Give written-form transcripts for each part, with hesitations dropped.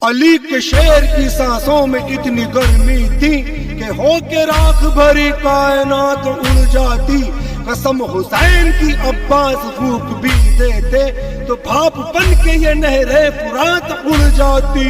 अली के शेर की सांसों में इतनी गर्मी थी कि होके राख भरी कायनात उड़ जाती। कसम हुसैन की अब्बास फूक भी देते तो भाप बन के ये नहरें फुरात उड़ जाती।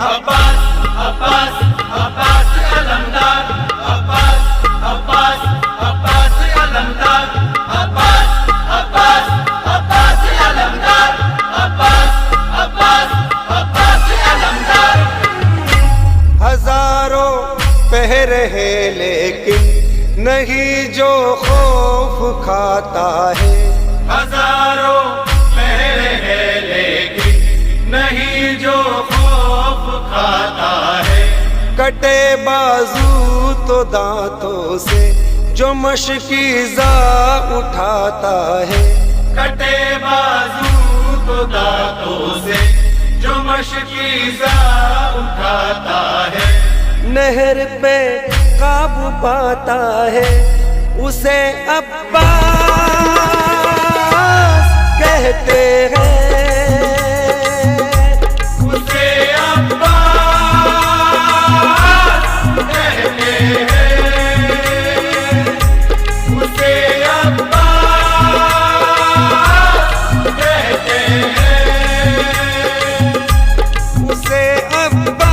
अब्बास अब्बास अब्बास अलमदार, अब्बास अब्बास अब्बास अलमदार, अब्बास अब्बास अब्बास अलमदार, अब्बास अब्बास अब्बास अलमदार। हजारों पहरे हैं लेकिन नहीं जो खौफ खाता है। हजारों पहरे हैं लेकिन नहीं जो खौफ खाता है। कटे बाजू तो दांतों से जो मशकीज़ा उठाता है। कटे बाजू तो दांतों से जो मशकीज़ा उठाता है। नहर पे काबू पाता है उसे अब्बास कहते हैं, उसे अब्बास कहते हैं, उसे अब्बास कहते हैं, उसे अब्बास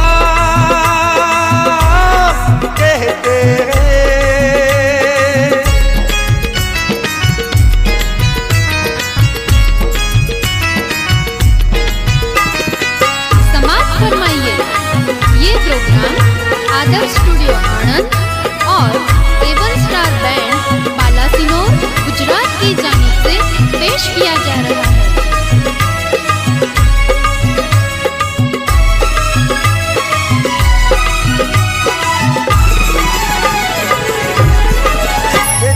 कहते हैं। समाप्त फरमाइए। ये प्रोग्राम आदर्श स्टूडियो आनंद और seven star band Balasinor Gujarat की जानिब से पेश किया जा रहा है।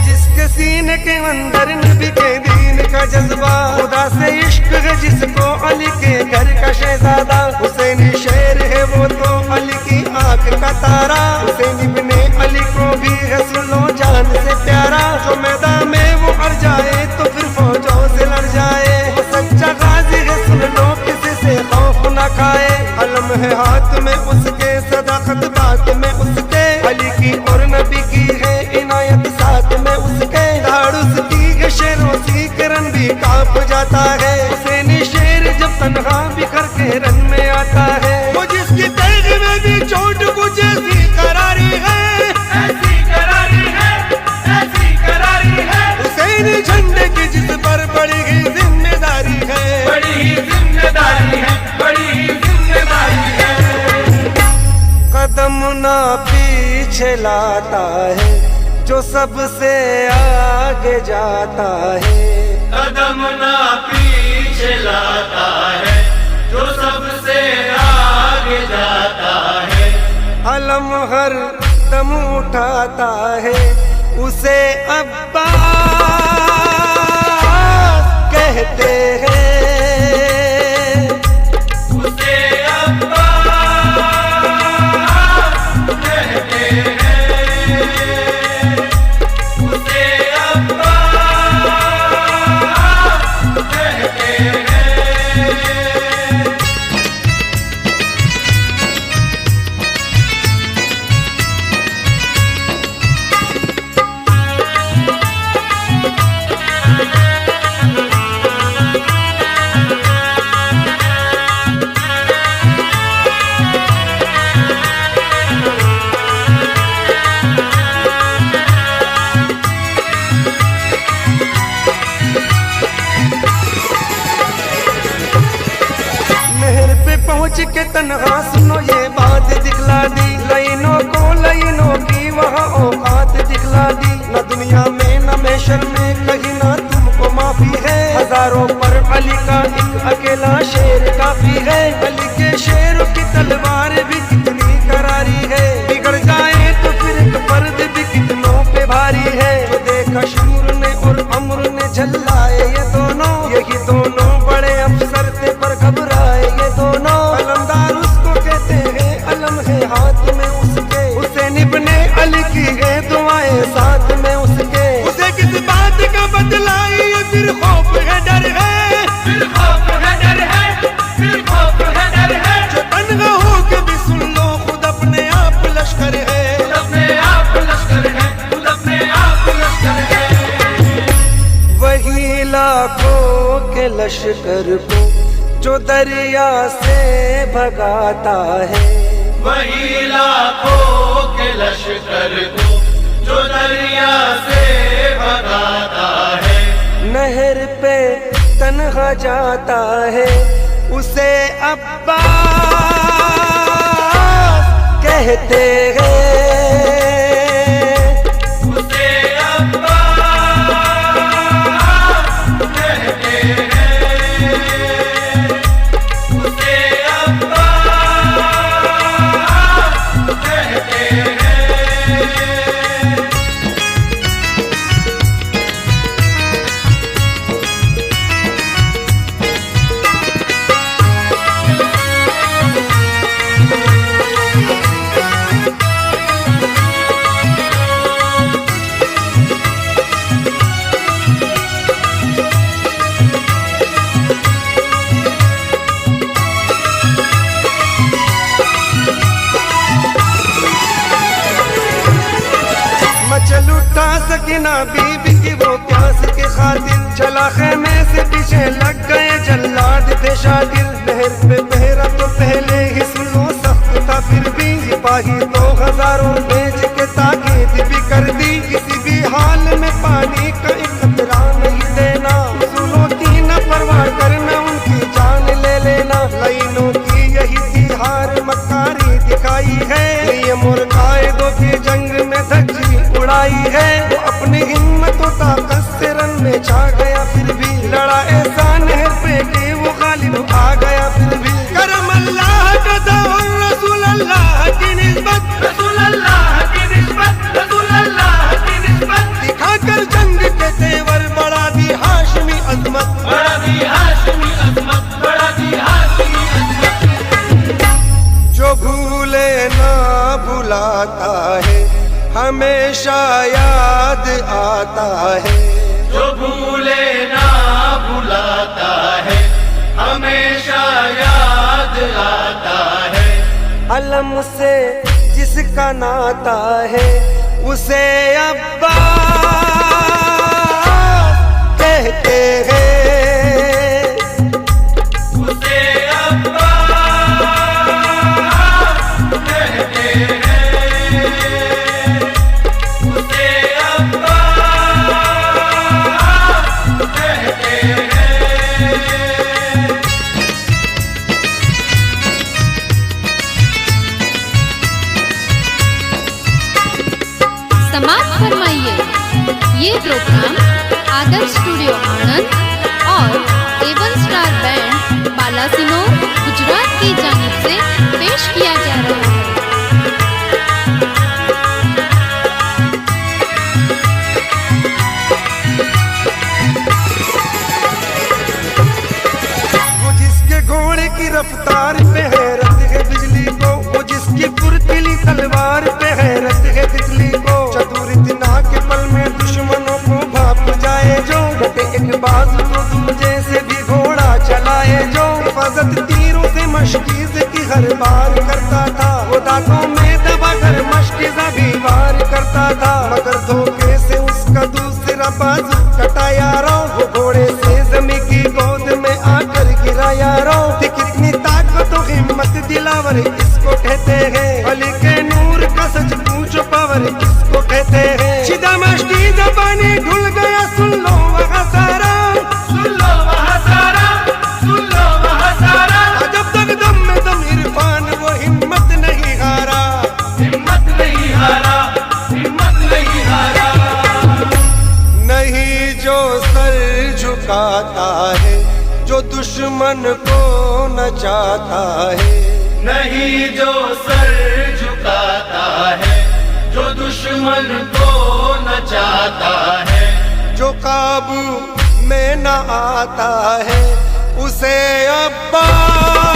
जिसके सीने के अंदर नबी के दीन का जज्बा, खुदा से इश्क है जिसको अली के घर का शहजादा। हुसैनी शेर है वो तो अली की आंख का तारा। हुसैन इब्ने अली को भी है सुनो जान से प्यारा। जो मैदान में वो अड़ जाए तो फिर फौजों से लड़ जाए। वो सच्चा गाजी है सुन लो किसी से खौफ न खाए। अलम है हाथ में उसके सदाकत बात में उसके। अली की और नबी की है इनायत साथ में उसके। दाढ़ उसकी है शेरों सी करन भी कांप जाता है। हुसैनी शेर जब तन्हा बिखर के रन में आता है। वो जिसकी तेग में भी चोट कुछ ऐसी करारी है, ऐसी करारी है, ऐसी करारी है। हुसैनी झंडे की जिस पर बड़ी ही जिम्मेदारी है, बड़ी ही जिम्मेदारी है, बड़ी ही जिम्मेदारी है। कदम ना पीछे लाता है जो सबसे आगे जाता है। कदम ना पीछे लाता है जो सबसे आगे जाता है। अलम हर दम उठाता है उसे अब्बास कहते हैं, उसे अब्बास कहते हैं, उसे अब्बास कहते हैं। नहर पे पहुँच के तन्हा सुनो ये बात दिखला दी। लाइनों को लाइनों की वहाँ औकात दिखला दी। न दुनिया में न महशर में कहीं ना तुमको माफी है। हजारों पर अली का एक अकेला शेर काफी है। अली के शेरों की तलवार भी कितनी करारी है। बिगड़ जाए तो फिर एक फर्द भी कितनों पे भारी है। जो देखा शूर ने और अमर ने झल्लाए ये दोनों, यही दोनों बड़े अफसर थे पर घबराए ये दोनों। अलमदार उसको कहते हैं, अलम है हाथ में उसके। हुसैन इब्ने अली की है दुआएं साथ में उसके। उसे किस बात का बदलाई फिर खौफ है डर है, फिर खौफ है, डर है, फिर खौफ है, लश्कर को जो दरिया से भगाता है, वही लाखों के लश्कर को जो दरिया से भगाता है। नहर पे तन्हा जाता है, उसे अब्बास कहते हैं। उसे अब्बास कहते हैं, उसे अब्बास कहते हैं। मचल उठा सकीना बीबी की वो प्यास के खातिर, चला खेमे से पीछे लग गए जल्लाद थे शातिर। नहर पे पहरा तो पहले ही सुनो सख्त था, फिर भी सिपाही तो हजारों बेच के ताकीद भी कर दी। किसी भी हाल में पानी का एक कतरा नहीं देना, सुनो की न परवाह करना, उनकी जान ले लेना। लाइनों की यही थी हार मक्कारी दिखाई है, ये मुर्गाइदों की जंग में धज्जी उड़ाई है। वो अपनी हिम्मत और ताकत से रन में छा गया, फिर भी लड़ा ऐसा नहर पे कि वो गालिब आ गया। फिर भी करम अल्लाह का और रसूल अल्लाह की निस्बत, रसूल अल्लाह की निस्बत, रसूल अल्लाह की निस्बत, दिखाकर जंग के तेवर बढ़ा दी हाशमी अजमत, बड़ा दी हाशमी अजमत, बड़ा दी हाशमी अजमत। जो भूले ना भुलाता है, हमेशा याद आता है। जो भूले ना भुलाता है, हमेशा याद आता है। अलम से जिसका नाता है, उसे अब्बास कहते हैं। उसे अब्बास कहते हैं, उसे अब्बास कहते हैं। समाप्त फरमाइए। ये प्रोग्राम आदर्श स्टूडियो आनंद और Avon star band Balasinor Gujarat की जानिब से पेश किया जा रहा है। वो जिसके घोड़े की रफ्तार पे हैरत है बिजली को, वो जिसकी फुर्तीली तलवार पे हैरत है तितली को। चतुर इतना के पल में दुश्मनों को भाप जाए जो, डटे एक बाजू तो दूजे से भी घोड़ा चलाए जो। हिफाजत तीरों से मशकीज की हर बार करता था, वो दांतों में दबा कर मशकीजा भी वार करता था। मगर धोखे से उसका दूसरा बाजू कटा यारों, वो घोड़े से जमी की गोद में आकर गिरा यारों। थी कितनी ताकत और हिम्मत दिलावर इसको कहते हैं, अली के नूर का सच पूछो पावर इसको कहते हैं। शिदा मस्ती जबानी ढुल गया, सुन लो वहाँ सारा, सुन लो वहाँ सारा, सुन लो वहाँ सारा। जब तक दम में दम इरफान वो हिम्मत नहीं हारा, हिम्मत नहीं हारा, हिम्मत नहीं हारा। नहीं जो सर झुकाता है, जो दुश्मन को नचाता है। नहीं जो सर झुकाता है, जो दुश्मन को नचाता है। जो काबू में न आता है, उसे अब्बास